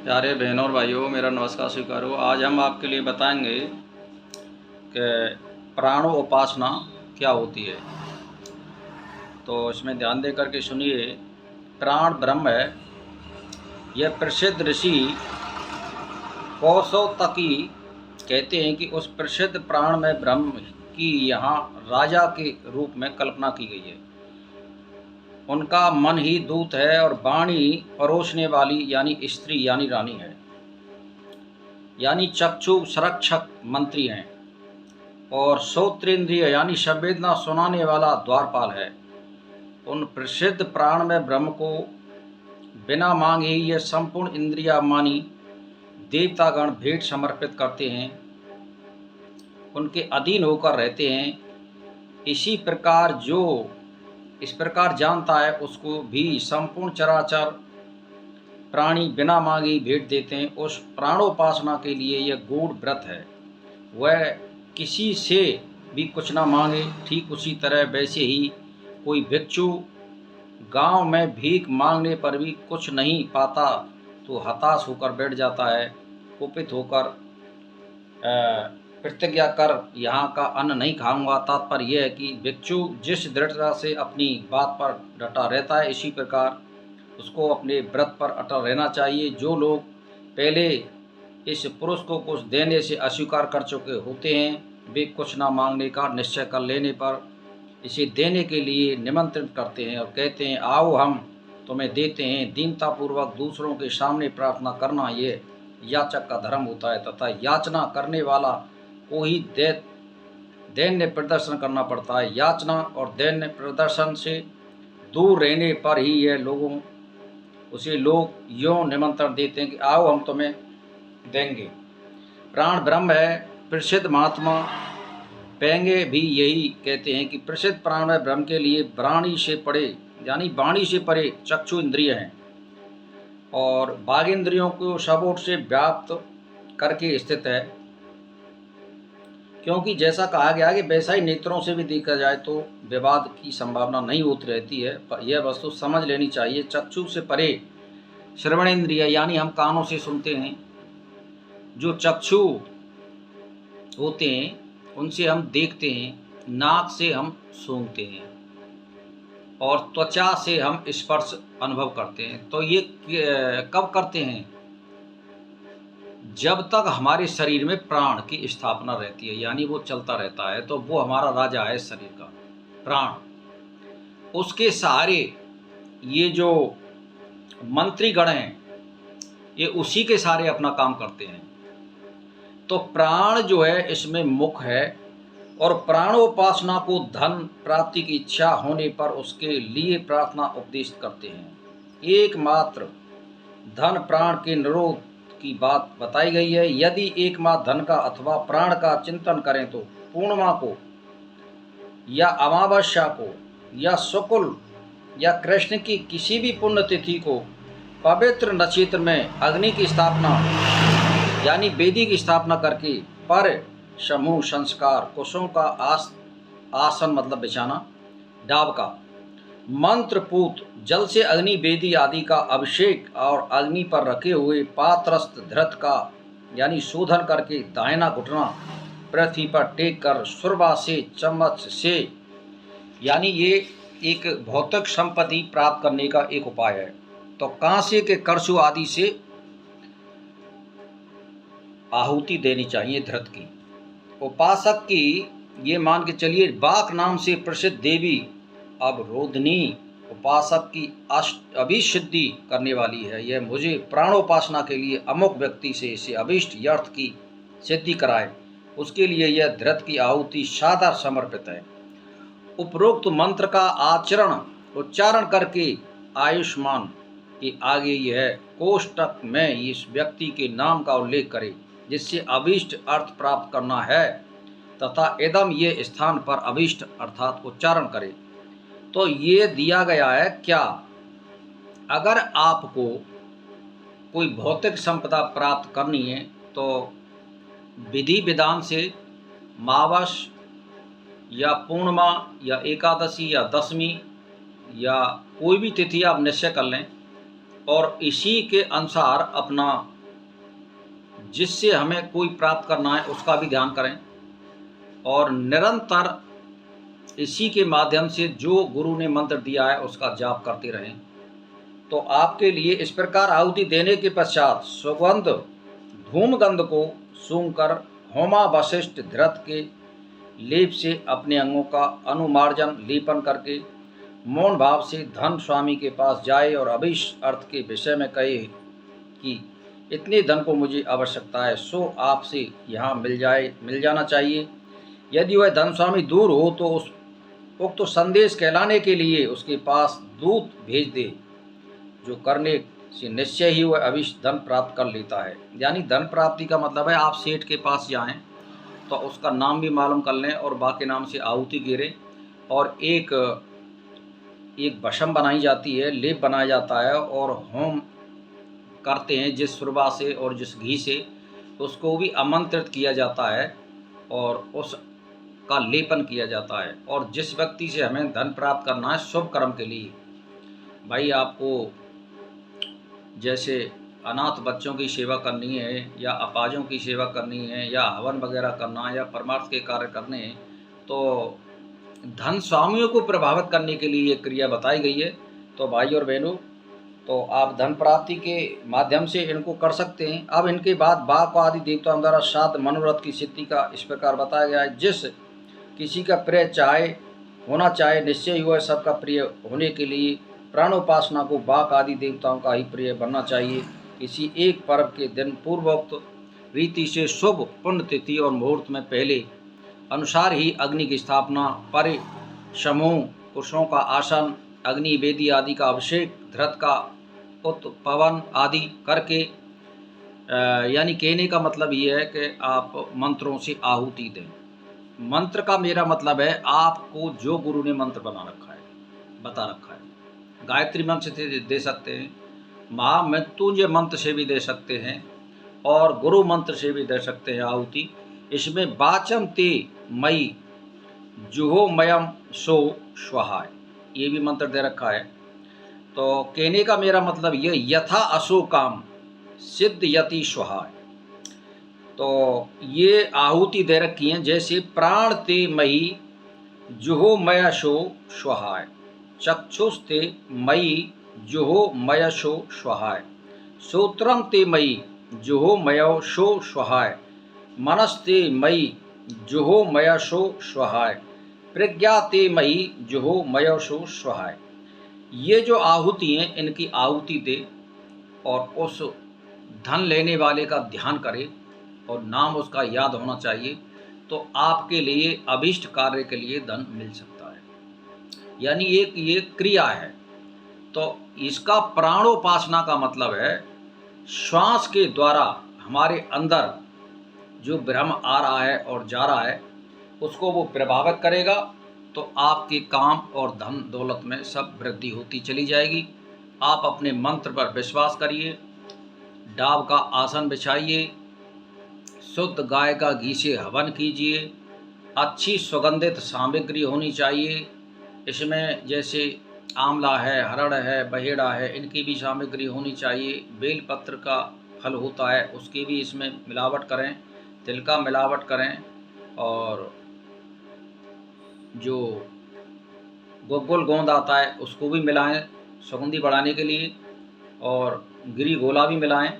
प्यारे बहनों और भाइयों, मेरा नमस्कार स्वीकार हो। आज हम आपके लिए बताएंगे कि प्राणोपासना क्या होती है। तो इसमें ध्यान दे करके सुनिए। प्राण ब्रह्म है। यह प्रसिद्ध ऋषि कौसौतकी कहते हैं कि उस प्रसिद्ध प्राण में ब्रह्म की यहाँ राजा के रूप में कल्पना की गई है। उनका मन ही दूत है और वाणी परोसने वाली यानी स्त्री यानी रानी है, यानी चक्षु संरक्षक मंत्री हैं, और श्रोत्रेंद्रिय यानी संवेदना सुनाने वाला द्वारपाल है। उन प्रसिद्ध प्राण में ब्रह्म को बिना मांगे ही यह संपूर्ण इंद्रिया मानी देवतागण भेंट समर्पित करते हैं, उनके अधीन होकर रहते हैं। इसी प्रकार जो इस प्रकार जानता है उसको भी संपूर्ण चराचर प्राणी बिना मांगे ही भेंट देते हैं। उस प्राणोपासना के लिए यह गूढ़ व्रत है। वह किसी से भी कुछ ना मांगे। ठीक उसी तरह वैसे ही कोई भिक्षु गांव में भीख मांगने पर भी कुछ नहीं पाता तो हताश होकर बैठ जाता है, कुपित होकर प्रतिज्ञा कर यहाँ का अन्न नहीं खाऊंगा। तात्पर्य यह है कि भिक्षु जिस दृढ़ता से अपनी बात पर डटा रहता है, इसी प्रकार उसको अपने व्रत पर अटल रहना चाहिए। जो लोग पहले इस पुरुष को कुछ देने से अस्वीकार कर चुके होते हैं, वे कुछ ना मांगने का निश्चय कर लेने पर इसे देने के लिए निमंत्रित करते हैं और कहते हैं, आओ हम तुम्हें देते हैं। दीनतापूर्वक दूसरों के सामने प्रार्थना करना ये याचक का धर्म होता है, तथा याचना करने वाला को ही दैन्य प्रदर्शन करना पड़ता है। याचना और दैन्य प्रदर्शन से दूर रहने पर ही यह लोग यों निमंत्रण देते हैं कि आओ हम तुम्हें देंगे। प्राण ब्रह्म है। प्रसिद्ध महात्मा पेंगे भी यही कहते हैं कि प्रसिद्ध प्राण है ब्रह्म के लिए वाणी से परे यानी वाणी से परे चक्षु इंद्रिय हैं और बाघ इंद्रियों को सब ओर से व्याप्त करके स्थित है। क्योंकि जैसा कहा गया कि वैसा ही नेत्रों से भी देखा जाए तो विवाद की संभावना नहीं होती रहती है। यह वस्तु समझ लेनी चाहिए। चक्षु से परे श्रवण इंद्रिय यानी हम कानों से सुनते हैं। जो चक्षु होते हैं उनसे हम देखते हैं, नाक से हम सूंघते हैं और त्वचा से हम स्पर्श अनुभव करते हैं। तो ये कब करते हैं? जब तक हमारे शरीर में प्राण की स्थापना रहती है, यानी वो चलता रहता है, तो वो हमारा राजा है शरीर का प्राण। उसके सहारे ये जो मंत्रीगण हैं ये उसी के सहारे अपना काम करते हैं। तो प्राण जो है इसमें मुख है और प्राणोपासना को धन प्राप्ति की इच्छा होने पर उसके लिए प्रार्थना उपदेश करते हैं। एकमात्र धन प्राण के निरोध की बात बताई गई है। यदि एकमात्र धन का अथवा प्राण का चिंतन करें तो पूर्णिमा को या अमावस्या को या शुक्ल या कृष्ण की किसी भी पुण्यतिथि को पवित्र नक्षत्र में अग्नि की स्थापना यानी वेदी की स्थापना करके पर समूह संस्कार कुशों का आसन मतलब बिछाना, डाब का मंत्रपूत जल से अग्नि वेदी आदि का अभिषेक और अग्नि पर रखे हुए पात्रस्थ धृत का यानी शोधन करके दाहिना घुटना पृथ्वी पर टेक कर सुरभा से चम्मच से यानी ये एक भौतिक संपत्ति प्राप्त करने का एक उपाय है। तो कांसे के करसु आदि से आहुति देनी चाहिए धृत की। उपासक की ये मान के चलिए बाक नाम से प्रसिद्ध देवी अवरोधनी उपासक की अभिसिद्धि करने वाली है। यह मुझे प्राणोपासना के लिए अमुक व्यक्ति से इसे अभिष्ट अर्थ की सिद्धि कराए, उसके लिए यह धृत की आहुति सादर समर्पित है। उपरोक्त मंत्र का उच्चारण करके आयुष्मान के आगे यह कोष्टक में इस व्यक्ति के नाम का उल्लेख करे जिससे अभीष्ट अर्थ प्राप्त करना है, तथा एदम ये स्थान पर अभीष्ट अर्थात उच्चारण करे। तो ये दिया गया है क्या? अगर आपको कोई भौतिक संपदा प्राप्त करनी है तो विधि विधान से मावस या पूर्णिमा या एकादशी या दशमी या कोई भी तिथि आप निश्चय कर लें और इसी के अनुसार अपना जिससे हमें कोई प्राप्त करना है उसका भी ध्यान करें, और निरंतर इसी के माध्यम से जो गुरु ने मंत्र दिया है उसका जाप करते रहें। तो आपके लिए इस प्रकार आहुति देने के पश्चात सुगंध धूमगंध को सूंघकर होमा वशिष्ठ धृत के लेप से अपने अंगों का अनुमार्जन लेपन करके मौन भाव से धन स्वामी के पास जाए और अभीष्ट अर्थ के विषय में कहे कि इतने धन को मुझे आवश्यकता है, सो आपसे यहाँ मिल जाना चाहिए। यदि वह धन स्वामी दूर हो तो उस उक्त तो संदेश कहलाने के लिए उसके पास दूत भेज दे, जो करने से निश्चय ही वह अभीष्ट धन प्राप्त कर लेता है। यानी धन प्राप्ति का मतलब है आप सेठ के पास जाएं तो उसका नाम भी मालूम कर लें और बाकी नाम से आहुति गिरें, और एक भस्म बनाई जाती है, लेप बनाया जाता है और होम करते हैं जिस सुरबा से और जिस घी से, उसको भी आमंत्रित किया जाता है और उसका लेपन किया जाता है। और जिस व्यक्ति से हमें धन प्राप्त करना है शुभ कर्म के लिए, भाई आपको जैसे अनाथ बच्चों की सेवा करनी है या अपाजों की सेवा करनी है या हवन वगैरह करना है या परमार्थ के कार्य करने हैं, तो धन स्वामियों को प्रभावित करने के लिए ये क्रिया बताई गई है। तो भाई और बहनों, तो आप धन प्राप्ति के माध्यम से इनको कर सकते हैं। अब इनके बाद बाप आदि देवताओं द्वारा श्राद्ध मनोरथ की सिद्धि का इस प्रकार बताया गया है। जिस किसी का प्रिय होना चाहे, निश्चय ही वह सबका प्रिय होने के लिए प्राणोपासना को बाक आदि देवताओं का ही प्रिय बनना चाहिए। किसी एक पर्व के दिन पूर्वोक्त रीति से शुभ पुण्य तिथि और मुहूर्त में पहले अनुसार ही अग्नि की स्थापना, पर समूह पुरुषों का आसन, अग्नि वेदी आदि का अभिषेक, धृत का उत्पवन आदि करके, यानी कहने का मतलब ये है कि आप मंत्रों से आहुति दें। मंत्र का मेरा मतलब है आपको जो गुरु ने मंत्र बता रखा है। गायत्री मंत्र से दे सकते हैं, महामृत्युंजय मंत्र से भी दे सकते हैं और गुरु मंत्र से भी दे सकते हैं आहुति। इसमें वाचम ते मई जुहो मयम सो स्वाहाय, ये भी मंत्र दे रखा है। तो कहने का मेरा मतलब ये यथा असो काम सिद्ध यति स्वाहाय। तो ये आहुति दे रखी हैं, जैसे प्राण ते मई जुहो मयशो स्वाहाय, चक्षुस्ते मई जुहो मयशो स्वाहाय, श्रोत्रम ते मई जुहो मयशो स्वाहाय, मनस्ते मई जुहो मयशो स्वाहाय, प्रज्ञा ते मई जुहो मयशो स्वाहाय। ये जो आहुति हैं इनकी आहुति दे और उस धन लेने वाले का ध्यान करे और नाम उसका याद होना चाहिए, तो आपके लिए अभीष्ट कार्य के लिए धन मिल सकता है। यानी एक ये क्रिया है। तो इसका प्राणोपासना का मतलब है श्वास के द्वारा हमारे अंदर जो ब्रह्म आ रहा है और जा रहा है उसको वो प्रभावित करेगा, तो आपके काम और धन दौलत में सब वृद्धि होती चली जाएगी। आप अपने मंत्र पर विश्वास करिए, डाब का आसन बिछाइए, शुद्ध गाय का घी से हवन कीजिए, अच्छी सुगंधित सामग्री होनी चाहिए। इसमें जैसे आंवला है, हरड़ है, बहेड़ा है, इनकी भी सामग्री होनी चाहिए। बेलपत्र का फल होता है उसकी भी इसमें मिलावट करें, तिल का मिलावट करें, और जो गुग्गुल गोंद आता है उसको भी मिलाएं सुगंधी बढ़ाने के लिए, और गिरी गोला भी मिलाएं।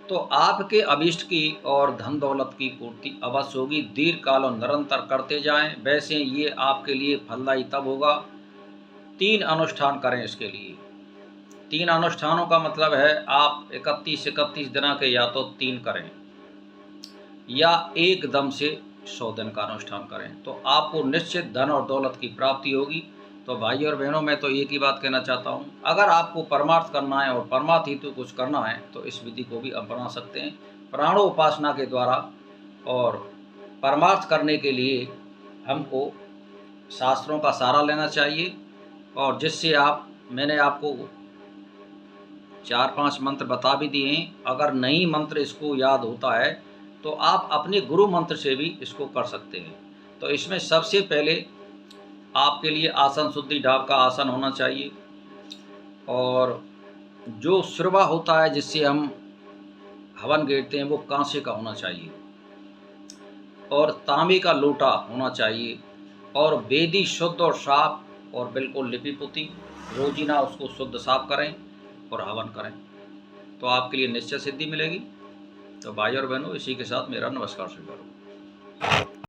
तो आपके अभीष्ट की और धन दौलत की पूर्ति अवश्य होगी। दीर्घ काल और निरंतर करते जाएं। वैसे ये आपके लिए फलदायी तब होगा 3 अनुष्ठान करें। इसके लिए 3 अनुष्ठानों का मतलब है आप 31 दिन के या तो 3 करें या एकदम से 100 दिन का अनुष्ठान करें, तो आपको निश्चित धन और दौलत की प्राप्ति होगी। तो भाई और बहनों, मैं तो एक ही बात कहना चाहता हूँ, अगर आपको परमार्थ करना है और परमार्थ हेतु कुछ करना है तो इस विधि को भी अपना सकते हैं प्राणोपासना के द्वारा। और परमार्थ करने के लिए हमको शास्त्रों का सहारा लेना चाहिए, और जिससे मैंने आपको 4-5 मंत्र बता भी दिए हैं। अगर नहीं मंत्र इसको याद होता है तो आप अपने गुरु मंत्र से भी इसको कर सकते हैं। तो इसमें सबसे पहले आपके लिए आसन शुद्धि ढाब का आसन होना चाहिए, और जो सुरवा होता है जिससे हम हवन गेरते हैं वो कांसे का होना चाहिए और तांबे का लोटा होना चाहिए और वेदी शुद्ध और साफ और बिल्कुल लिपि पुती, रोजीना उसको शुद्ध साफ करें और हवन करें, तो आपके लिए निश्चय सिद्धि मिलेगी। तो भाई और बहनों, इसी के साथ मेरा नमस्कार स्वीकार करो।